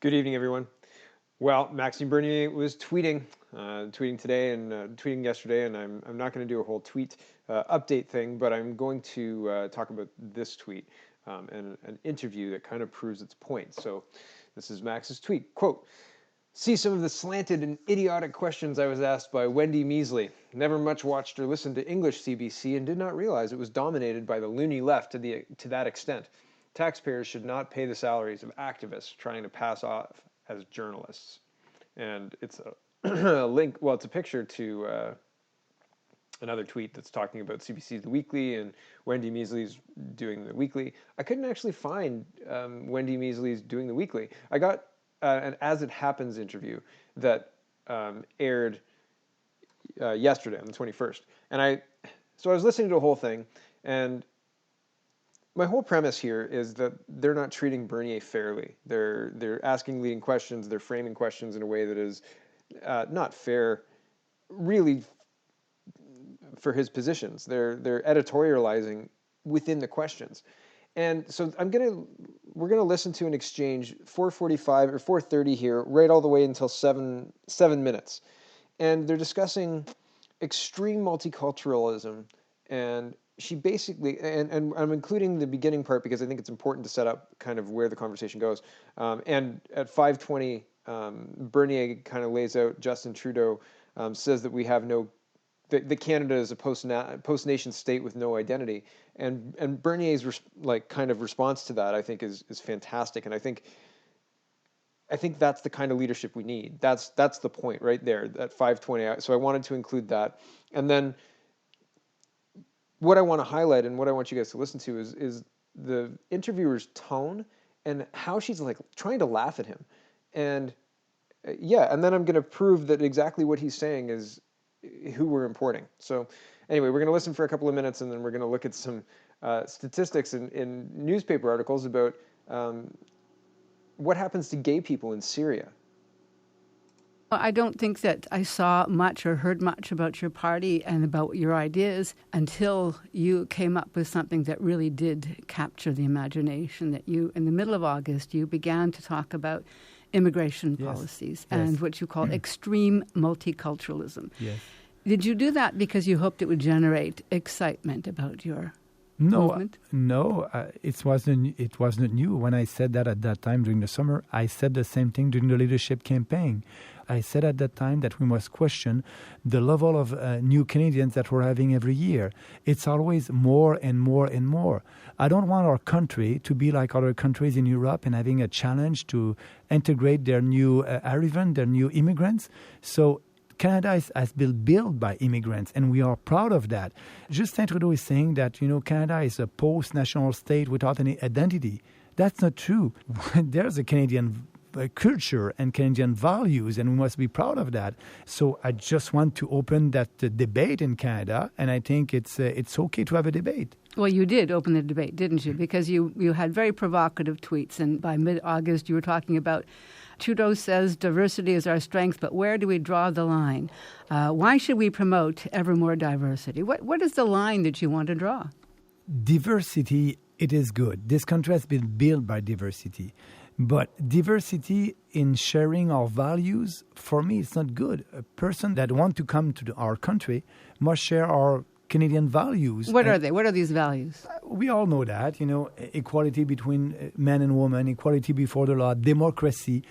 Good evening, everyone. Well, Maxime Bernier was tweeting today and tweeting yesterday, and I'm not going to do a whole tweet update thing, but I'm going to talk about this tweet and an interview that kind of proves its point. So this is Max's tweet, quote, "See some of the slanted and idiotic questions I was asked by Wendy Measley. Never much watched or listened to English CBC and did not realize it was dominated by the loony left to that extent. Taxpayers should not pay the salaries of activists trying to pass off as journalists." And it's a link, well, it's a picture to another tweet that's talking about CBC's The Weekly and Wendy Measley's doing The Weekly. I couldn't actually find Wendy Measley's doing The Weekly. I got an As It Happens interview that aired yesterday on the 21st. And so I was listening to the whole thing, and my whole premise here is that they're not treating Bernier fairly. They're asking leading questions, they're framing questions in a way that is not fair, really, for his positions. They're editorializing within the questions. And so we're gonna listen to an exchange 4:45 or 4:30 here, right all the way until seven minutes. And they're discussing extreme multiculturalism, and she basically, and I'm including the beginning part because I think it's important to set up kind of where the conversation goes. And at 5:20, Bernier kind of lays out, Justin Trudeau says that we have that Canada is a post-nation state with no identity. And Bernier's kind of response to that, I think, is fantastic. And I think that's the kind of leadership we need. That's the point right there at 5:20. So I wanted to include that. And then what I want to highlight and what I want you guys to listen to is the interviewer's tone and how she's like trying to laugh at him. And and then I'm going to prove that exactly what he's saying is who we're importing. So anyway, we're going to listen for a couple of minutes, and then we're going to look at some statistics in newspaper articles about what happens to gay people in Syria. I don't think that I saw much or heard much about your party and about your ideas until you came up with something that really did capture the imagination, that you, in the middle of August, you began to talk about immigration policies and what you call extreme multiculturalism. Yes. Did you do that because you hoped it would generate excitement about your movement? No, it wasn't new. When I said that at that time during the summer, I said the same thing during the leadership campaign. I said at that time that we must question the level of new Canadians that we're having every year. It's always more and more and more. I don't want our country to be like other countries in Europe and having a challenge to integrate their new arrivants, their new immigrants. So Canada has been built by immigrants, and we are proud of that. Justin Trudeau is saying that, Canada is a post-national state without any identity. That's not true. There's a Canadian culture and Canadian values, and we must be proud of that. So I just want to open that debate in Canada, and I think it's okay to have a debate. Well, you did open the debate, didn't you? Because you had very provocative tweets, and by mid-August you were talking about Trudeau says diversity is our strength, but where do we draw the line? Why should we promote ever more diversity? What is the line that you want to draw? Diversity, it is good. This country has been built by diversity. But diversity in sharing our values, for me, it's not good. A person that wants to come to our country must share our Canadian values. What are they? What are these values? We all know that, equality between men and women, equality before the law, democracy,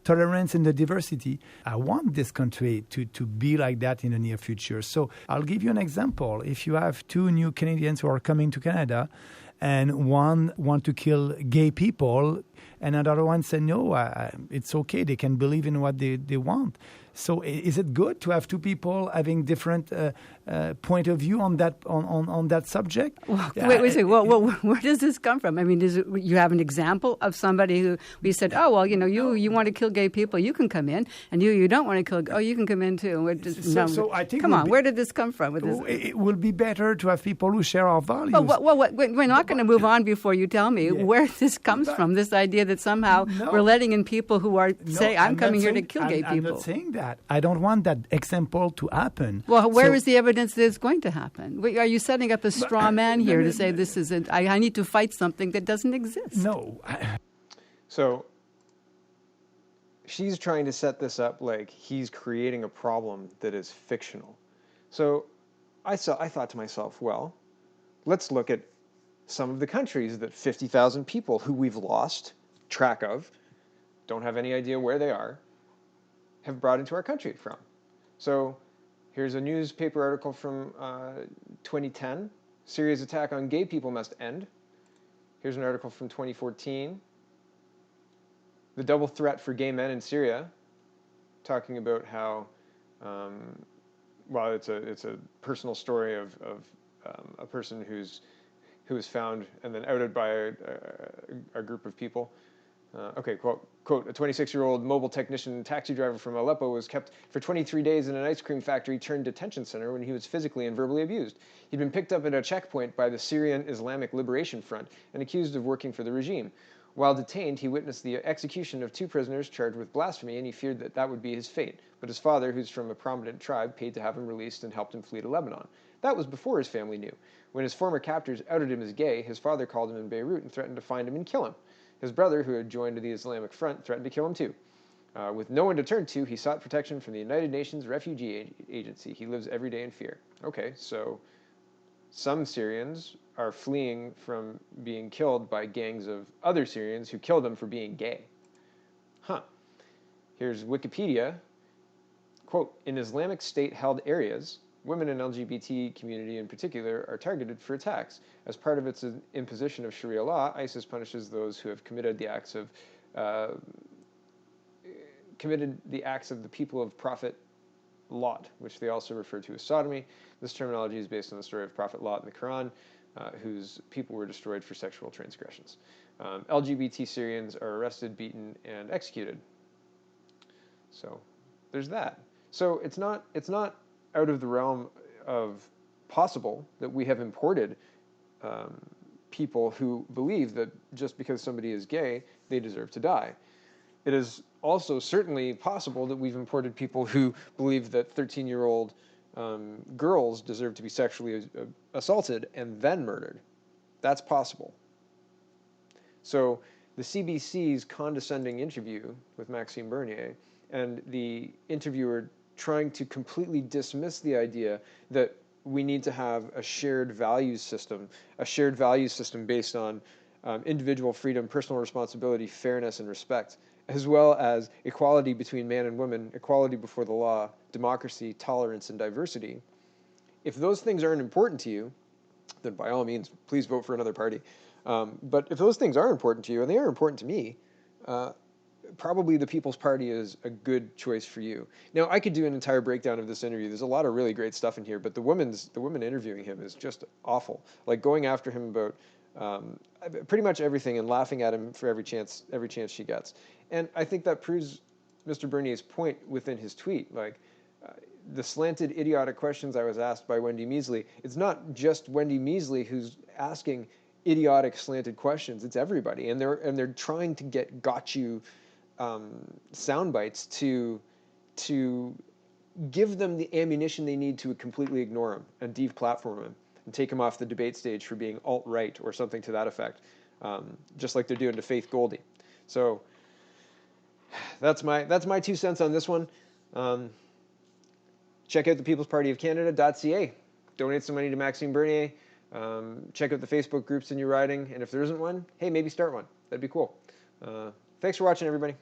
tolerance and the diversity. I want this country to be like that in the near future. So I'll give you an example. If you have two new Canadians who are coming to Canada and one want to kill gay people, and another one said, no, it's okay. They can believe in what they want. So is it good to have two people having different point of view on that subject? Well, wait a second. Well, where does this come from? I mean, you have an example of somebody who we said, oh, well, you want to kill gay people, you can come in, and you don't want to kill, you can come in too. So I think where did this come from? With this? It will be better to have people who share our values. Well, we're not going to move on before you tell me where this comes from, this idea that somehow we're letting in people who are saying, I'm coming here to kill gay people. I'm not saying that. I don't want that example to happen. Well, where is the evidence that it's going to happen? Are you setting up a straw man here to say this isn't, I need to fight something that doesn't exist? No. So she's trying to set this up like he's creating a problem that is fictional. So I thought to myself, well, let's look at some of the countries that 50,000 people who we've lost track of, don't have any idea where they are, have brought into our country from. So here's a newspaper article from 2010. Syria's attack on gay people must end. Here's an article from 2014. The double threat for gay men in Syria, talking about how, well, it's a personal story of a person who was found and then outed by a group of people. Okay, quote, a 26-year-old mobile technician taxi driver from Aleppo was kept for 23 days in an ice cream factory turned detention center when he was physically and verbally abused. He'd been picked up at a checkpoint by the Syrian Islamic Liberation Front and accused of working for the regime. While detained, he witnessed the execution of 2 prisoners charged with blasphemy, and he feared that would be his fate. But his father, who's from a prominent tribe, paid to have him released and helped him flee to Lebanon. That was before his family knew. When his former captors outed him as gay, his father called him in Beirut and threatened to find him and kill him. His brother, who had joined the Islamic Front, threatened to kill him too. With no one to turn to, he sought protection from the United Nations Refugee Agency. He lives every day in fear. Okay, so some Syrians are fleeing from being killed by gangs of other Syrians who killed them for being gay. Huh. Here's Wikipedia. Quote, in Islamic State-held areas, women and LGBT community in particular are targeted for attacks. As part of its imposition of Sharia law, ISIS punishes those who have committed the acts of the people of Prophet Lot, which they also refer to as sodomy. This terminology is based on the story of Prophet Lot in the Quran, whose people were destroyed for sexual transgressions. LGBT Syrians are arrested, beaten, and executed. So there's that. So it's not out of the realm of possible that we have imported people who believe that just because somebody is gay, they deserve to die. It is also certainly possible that we've imported people who believe that 13-year-old girls deserve to be sexually assaulted and then murdered. That's possible. So the CBC's condescending interview with Maxime Bernier and the interviewer trying to completely dismiss the idea that we need to have a shared values system based on individual freedom, personal responsibility, fairness, and respect, as well as equality between man and woman, equality before the law, democracy, tolerance, and diversity. If those things aren't important to you, then by all means, please vote for another party. But if those things are important to you, and they are important to me, probably the People's Party is a good choice for you. Now, I could do an entire breakdown of this interview. There's a lot of really great stuff in here, but the woman interviewing him is just awful. Like going after him about pretty much everything and laughing at him for every chance she gets. And I think that proves Mr. Bernier's point within his tweet. Like the slanted, idiotic questions I was asked by Wendy Measley. It's not just Wendy Measley who's asking idiotic, slanted questions. It's everybody, and they're trying to get you sound bites to give them the ammunition they need to completely ignore him and deplatform him and take him off the debate stage for being alt-right or something to that effect, just like they're doing to Faith Goldie. So that's my 2 cents on this one. Check out the People's Party of Canada.ca. Donate some money to Maxime Bernier. Check out the Facebook groups in your riding, and if there isn't one, hey, maybe start one. That'd be cool. Thanks for watching, everybody.